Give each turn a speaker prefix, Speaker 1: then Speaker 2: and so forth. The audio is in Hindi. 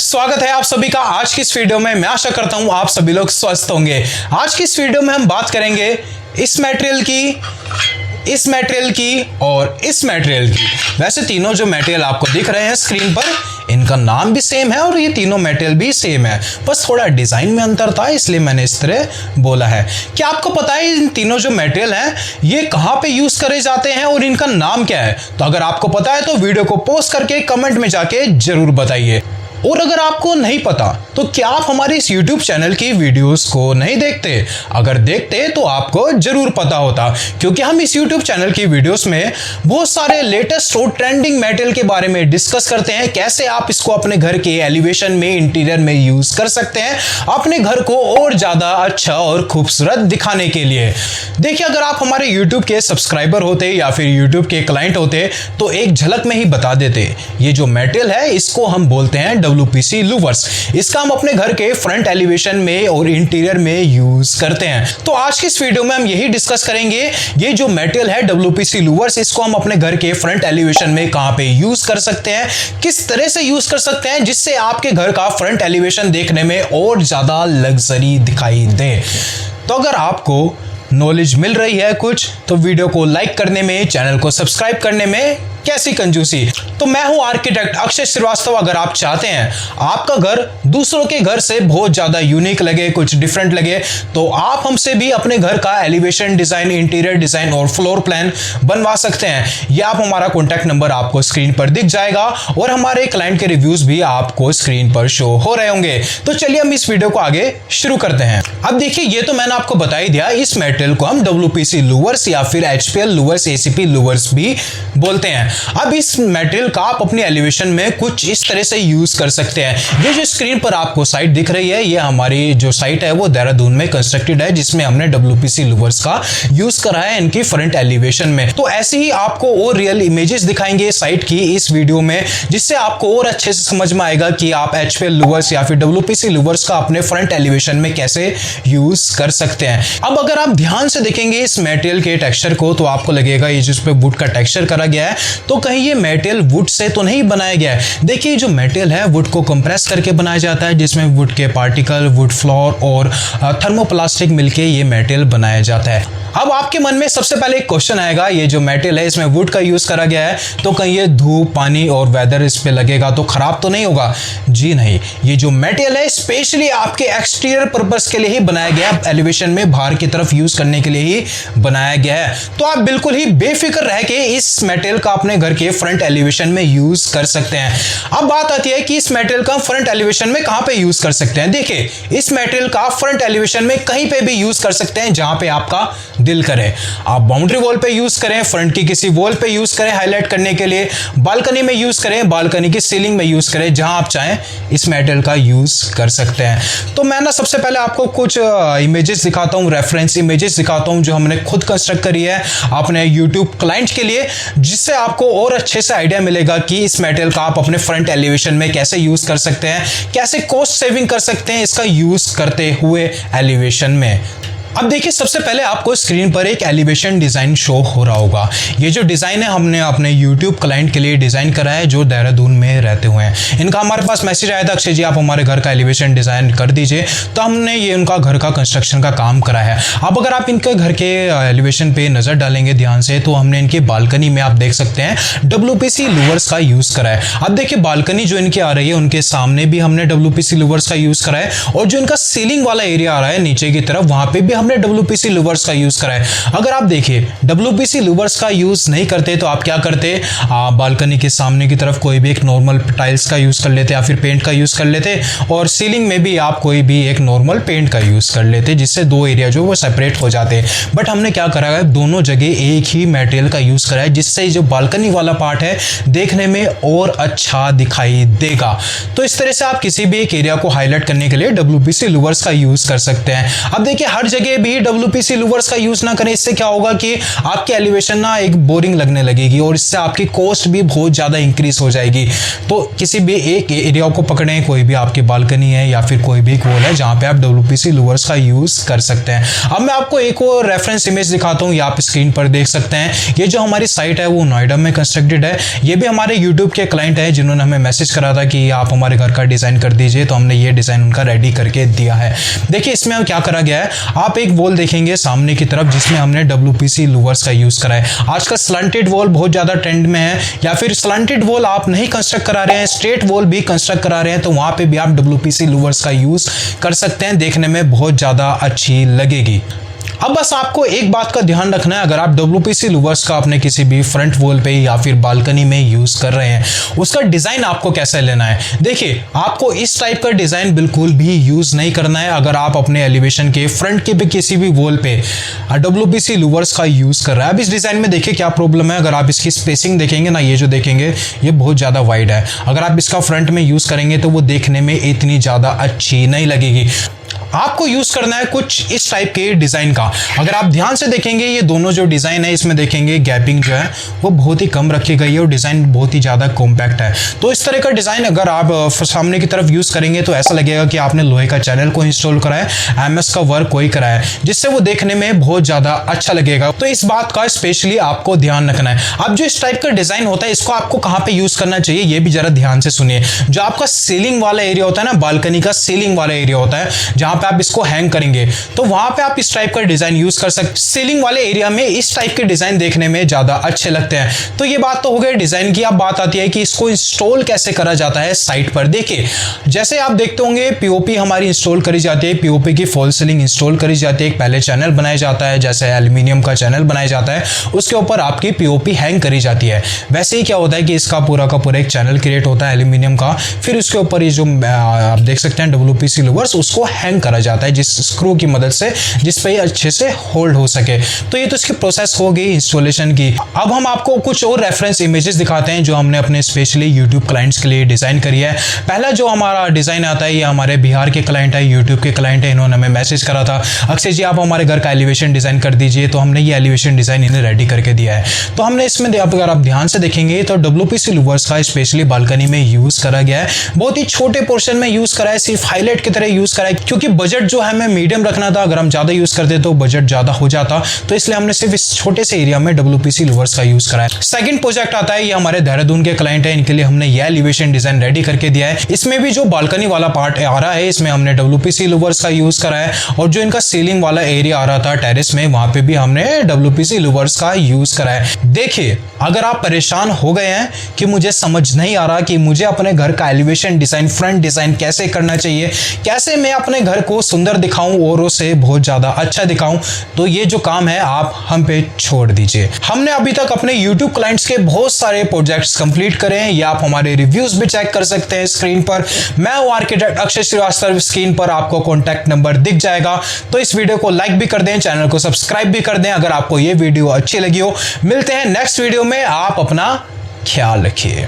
Speaker 1: स्वागत है आप सभी का आज की इस वीडियो में। मैं आशा करता हूं आप सभी लोग स्वस्थ होंगे। आज की इस वीडियो में हम बात करेंगे इस मटेरियल की और इस मटेरियल की। वैसे तीनों जो मटेरियल आपको दिख रहे हैं स्क्रीन पर, इनका नाम भी सेम है और ये तीनों मटेरियल भी सेम है, बस थोड़ा डिजाइन में अंतर था इसलिए मैंने इस तरह बोला है। क्या आपको पता है इन तीनों जो मटेरियल हैं ये कहां पे यूज करे जाते हैं और इनका नाम क्या है? तो अगर आपको पता है तो वीडियो को पोस्ट करके कमेंट में जाके जरूर बताइए। और अगर आपको नहीं पता तो क्या आप हमारे इस YouTube चैनल की वीडियोस को नहीं देखते? अगर देखते तो आपको जरूर पता होता, क्योंकि हम इस YouTube चैनल की वीडियोस में बहुत सारे लेटेस्ट और ट्रेंडिंग मटेरियल के बारे में डिस्कस करते हैं, कैसे आप इसको अपने घर के एलिवेशन में, इंटीरियर में यूज कर सकते हैं अपने घर को और ज्यादा अच्छा और खूबसूरत दिखाने के लिए। देखिए, अगर आप हमारे YouTube के सब्सक्राइबर होते या फिर YouTube के क्लाइंट होते तो एक झलक में ही बता देते। ये जो मटेरियल है इसको हम बोलते हैं WPC लूवर्स। इसका हम अपने घर के फ्रंट एलिवेशन में और इंटीरियर में यूज करते हैं। तो आज की इस वीडियो में हम यही डिस्कस करेंगे, ये जो मटेरियल है WPC लूवर्स, इसको हम अपने घर के फ्रंट एलिवेशन में कहां पे यूज कर सकते हैं, किस तरह से यूज कर सकते हैं जिससे आपके घर का फ्रंट एलिवेशन देखने में और ज्यादा लग्जरी दिखाई दे। तो अगर आपको नॉलेज मिल रही है कुछ तो वीडियो को लाइक करने में, चैनल को सब्सक्राइब करने में कैसी कंजूसी। तो मैं हूं आर्किटेक्ट अक्षय श्रीवास्तव। अगर आप चाहते हैं आपका घर दूसरों के घर से बहुत ज्यादा यूनिक लगे, कुछ डिफरेंट लगे, तो आप हमसे भी अपने घर का एलिवेशन डिजाइन, इंटीरियर डिजाइन और फ्लोर प्लान बनवा सकते हैं। यह आप हमारा कॉन्टैक्ट नंबर आपको स्क्रीन पर दिख जाएगा और हमारे क्लाइंट के रिव्यूज भी आपको स्क्रीन पर शो हो रहे होंगे। तो चलिए हम इस वीडियो को आगे शुरू करते हैं। अब देखिए, ये तो मैंने आपको बता ही दिया, इस मटेरियल को हम WPC लूवर्स या फिर HPL लूवर्स, ACP लूवर्स भी बोलते हैं। अब इस मटेरियल का आप अपनी एलिवेशन में कुछ इस तरह से यूज कर सकते हैं। ये जो स्क्रीन पर आपको साइट दिख रही है, ये हमारी जो साइट है वो देहरादून में कंस्ट्रक्टेड है, जिसमें हमने WPC लूवर्स का यूज करा है इनकी फ्रंट एलिवेशन में। तो ऐसे ही आपको और रियल इमेजेस दिखाएंगे साइट की इस वीडियो में, जिससे आपको और अच्छे से समझ में आएगा कि आप HPL लूवर्स या फिर WPC लूवर्स का अपने फ्रंट एलिवेशन में कैसे यूज कर सकते हैं। अब अगर आप ध्यान से देखेंगे इस मटेरियल के टेक्सचर को तो आपको लगेगा ये जिस पे वुड का टेक्सचर करा गया है, तो कहीं ये मटेरियल वुड से तो नहीं बनाया गया है। देखिए, जो मटेरियल है वुड को कंप्रेस करके बनाया जाता है, जिसमें वुड के पार्टिकल, वुड फ्लोर और थर्मोप्लास्टिक मिलके ये मटेरियल बनाया जाता है। अब आपके मन में सबसे पहले एक क्वेश्चन आएगा, ये जो मटेरियल है इसमें वुड का यूज करा गया है, तो कहीं ये धूप, पानी और वेदर इस पे लगेगा तो खराब तो नहीं होगा? जी नहीं, ये जो मटेरियल है स्पेशली आपके एक्सटीरियर पर्पस के लिए ही बनाया गया है, एलिवेशन में बाहर की तरफ यूज करने के लिए ही बनाया गया है। तो आप बिल्कुल ही बेफिक्र रह के इस मटेरियल का अपने घर के फ्रंट एलिवेशन में यूज कर सकते हैं। अब बात आती है कि इस मटेरियल का फ्रंट एलिवेशन में कहां पे यूज कर सकते हैं। देखिए, इस मटेरियल का फ्रंट एलिवेशन में कहीं पे भी यूज कर सकते हैं जहां पे आपका दिल करे। आप बाउंड्री वॉल पे यूज करें, फ्रंट की किसी वॉल पे यूज करें हाईलाइट करने के लिए, बालकनी में यूज करें, बालकनी की सीलिंग में यूज करें, जहां आप चाहें इस मटेरियल का यूज कर सकते हैं। तो मैं ना सबसे पहले आपको कुछ इमेजेस दिखाता हूं, रेफरेंस इमेजेस दिखाता हूं जो हमने खुद कंस्ट्रक्ट करी है अपने YouTube क्लाइंट के लिए, जिससे आपको और अच्छे से आइडिया मिलेगा कि इस मटेरियल का आप अपने फ्रंट एलिवेशन में कैसे यूज कर सकते हैं, कैसे कॉस्ट सेविंग कर सकते हैं इसका यूज करते हुए एलिवेशन में। अब देखिए, सबसे पहले आपको स्क्रीन पर एक एलिवेशन डिजाइन शो हो रहा होगा। ये जो डिजाइन है हमने अपने YouTube क्लाइंट के लिए डिजाइन करा है जो देहरादून में रहते हुए हैं। इनका हमारे पास मैसेज आया था, अक्षय जी आप हमारे घर का एलिवेशन डिजाइन कर दीजिए, तो हमने ये उनका घर का कंस्ट्रक्शन का काम करा है। अब अगर आप इनके घर के एलिवेशन पे नजर डालेंगे ध्यान से तो हमने इनके बालकनी में आप देख सकते हैं WPC लूवर्स का यूज करा है। अब देखिए, बालकनी जो इनकी आ रही है उनके सामने भी हमने WPC लूवर्स का यूज करा है, और जो इनका सीलिंग वाला एरिया आ रहा है नीचे की तरफ, वहां पे भी हमने WPC लूवर्स का यूज करा है। अगर आप देखिए WPC लूवर्स का यूज नहीं करते तो आप क्या करते, बालकनी के सामने की तरफ कोई भी एक नॉर्मल टाइल्स का यूज कर लेते या फिर पेंट का यूज कर लेते, और सीलिंग में भी आप कोई भी एक नॉर्मल पेंट का यूज कर लेते, जिससे दो एरिया जो वो सेपरेट हो जाते। बट हमने क्या करा है, दोनों जगह एक ही मटेरियल का यूज करा है, जिससे जो बालकनी वाला पार्ट है देखने में और अच्छा दिखाई देगा। तो इस तरह से आप किसी भी एक एरिया को हाईलाइट करने के लिए WPC लूवर्स का यूज कर सकते हैं। अब देखिए, हर जगह लिए भी WPC लूवर्स का यूज ना करें। इससे क्या होगा कि आपकी एलिवेशन ना एक बोरिंग लगने लगेगी और इससे आपकी कॉस्ट भी बहुत ज्यादा इंक्रीज हो जाएगी। तो किसी भी एक एरिया को पकड़ें, कोई भी आपकी बालकनी है या फिर कोई भी वॉल है जहां पे आप WPC लूवर्स का यूज कर सकते हैं। अब मैं आपको एक और रेफरेंस इमेज दिखाता हूं, ये आप स्क्रीन पर देख सकते हैं। ये जो हमारी साइट है वो नोएडा में कंस्ट्रक्टेड है। ये भी हमारे यूट्यूब के क्लाइंट है जिन्होंने हमें मैसेज करा था कि आप हमारे घर का डिजाइन कर दीजिए, तो हमने ये डिजाइन उनका रेडी करके दिया है। देखिए इसमें क्या करा गया है, आप एक वॉल देखेंगे सामने की तरफ जिसमें हमने WPC लूवर्स का यूज करा है। आजकल स्लंटेड वॉल बहुत ज्यादा ट्रेंड में है, या फिर स्लंटेड वॉल आप नहीं कंस्ट्रक्ट करा रहे हैं, स्ट्रेट वॉल भी कंस्ट्रक्ट करा रहे हैं, तो वहां पे भी आप WPC लूवर्स का यूज कर सकते हैं। देखने में बहुत ज्यादा अच्छी लगेगी। अब बस आपको एक बात का ध्यान रखना है, अगर आप WPC लूवर्स का अपने किसी भी फ्रंट वॉल पे या फिर बालकनी में यूज कर रहे हैं, उसका डिजाइन आपको कैसे लेना है। देखिए आपको इस टाइप का डिजाइन बिल्कुल भी यूज नहीं करना है। अगर आप अपने एलिवेशन के फ्रंट के भी किसी भी वॉल पे WPC लूवर्स का यूज कर रहे हैं, अब इस डिजाइन में देखिए क्या प्रॉब्लम है। अगर आप इसकी स्पेसिंग देखेंगे ना, ये जो देखेंगे ये बहुत ज्यादा वाइड है। अगर आप इसका फ्रंट में यूज करेंगे तो वो देखने में इतनी ज्यादा अच्छी नहीं लगेगी। आपको यूज करना है कुछ इस टाइप के डिजाइन का। अगर आप ध्यान से देखेंगे ये दोनों जो डिजाइन है इसमें देखेंगे गैपिंग जो है वो बहुत ही कम रखी गई है और डिजाइन बहुत ही ज्यादा कॉम्पैक्ट है। तो इस तरह का डिजाइन अगर आप सामने की तरफ यूज करेंगे तो ऐसा लगेगा कि आपने लोहे का चैनल को इंस्टॉल करा है, MS का वर्क कोई करा है, जिससे वो देखने में बहुत ज्यादा अच्छा लगेगा। तो इस बात का स्पेशली आपको ध्यान रखना है। अब जो इस टाइप का डिजाइन होता है इसको आपको कहां पे यूज करना चाहिए ये भी जरा ध्यान से सुनिए। जो आपका सीलिंग वाला एरिया होता है ना, बालकनी का सीलिंग वाला एरिया होता है जहां पे आप इसको हैंग करेंगे, तो वहां पे आप इस टाइप का डिजाइन यूज कर सकते। सीलिंग वाले एरिया में इस टाइप के डिजाइन देखने में ज्यादा अच्छे लगते हैं। तो ये बात तो हो गई डिजाइन की। अब बात आती है कि इसको इंस्टॉल कैसे करा जाता है साइट पर। देखिए जैसे आप देखते होंगे POP हमारी इंस्टॉल करी जाती है, POP की फॉल सीलिंग इंस्टॉल करी जाती है। एक पहले चैनल बनाया जाता है, जैसे एल्यूमिनियम का चैनल बनाया जाता है, उसके ऊपर आपकी POP हैंग करी जाती है। वैसे ही क्या होता है कि इसका पूरा का पूरा एक चैनल क्रिएट होता है एल्यूमिनियम का, फिर उसके ऊपर ये जो आप देख सकते हैं WPC लूवर्स उसको हैंग करा जाता है जिस स्क्रू की मदद से, जिस पे अच्छे से होल्ड हो सके। तो ये तो इसकी प्रोसेस हो गई इंस्टॉलेशन की। अब हम आपको कुछ और रेफरेंस इमेजेस दिखाते हैं जो हमने अपने स्पेशली यूट्यूब क्लाइंट्स के लिए डिजाइन करी है। पहला जो हमारा डिजाइन आता है ये हमारे बिहार के क्लाइंट है, यूट्यूब के क्लाइंट है, इन्होंने हमें मैसेज करा था अक्षय जी आप हमारे घर का एलिवेशन डिजाइन कर दीजिए, तो हमने ये एलिवेशन डिजाइन इन्हें रेडी करके दिया है। तो हमने इसमें अगर आप ध्यान से देखेंगे तो WPC लूवर्स का स्पेशली बालकनी में यूज करा गया है। बहुत ही छोटे पोर्शन में यूज करा है, सिर्फ हाईलाइट की तरह यूज करा है, क्योंकि बजट जो है हमें मीडियम रखना था। अगर हम ज्यादा यूज करते तो बजट ज्यादा हो जाता, तो इसलिए हमने सिर्फ इस छोटे से एरिया में WPC लूवर्स का यूज करा है। सेकंड प्रोजेक्ट आता है, ये हमारे देहरादून के क्लाइंट है, इनके लिए हमने ये एलिवेशन डिजाइन रेडी करके दिया है। इसमें भी जो बालकनी वाला पार्ट आ रहा है इसमें हमने WPC लूवर्स का यूज करा है, और जो इनका सीलिंग वाला एरिया आ रहा था टेरेस में, वहां पे भी हमने WPC लूवर्स का यूज करा है। देखिए अगर आप परेशान हो गए हैं कि मुझे समझ नहीं आ रहा कि मुझे अपने घर का एलिवेशन डिजाइन, फ्रंट डिजाइन कैसे करना चाहिए, कैसे मैं अपने घर को सुंदर दिखाऊं और उसे बहुत ज्यादा अच्छा दिखाऊं, तो ये जो काम है आप हम पे छोड़ दीजिए। हमने अभी तक अपने YouTube क्लाइंट्स के बहुत सारे प्रोजेक्ट्स कंप्लीट करे हैं, ये आप हमारे रिव्यूज भी चेक कर सकते हैं स्क्रीन पर। मैं हूं आर्किटेक्ट अक्षय श्रीवास्तव, स्क्रीन पर आपको कॉन्टैक्ट नंबर दिख जाएगा। तो इस वीडियो को लाइक भी कर दें, चैनल को सब्सक्राइब भी कर दें अगर आपको ये वीडियो अच्छी लगी हो। मिलते हैं नेक्स्ट वीडियो में, आप अपना ख्याल रखिए।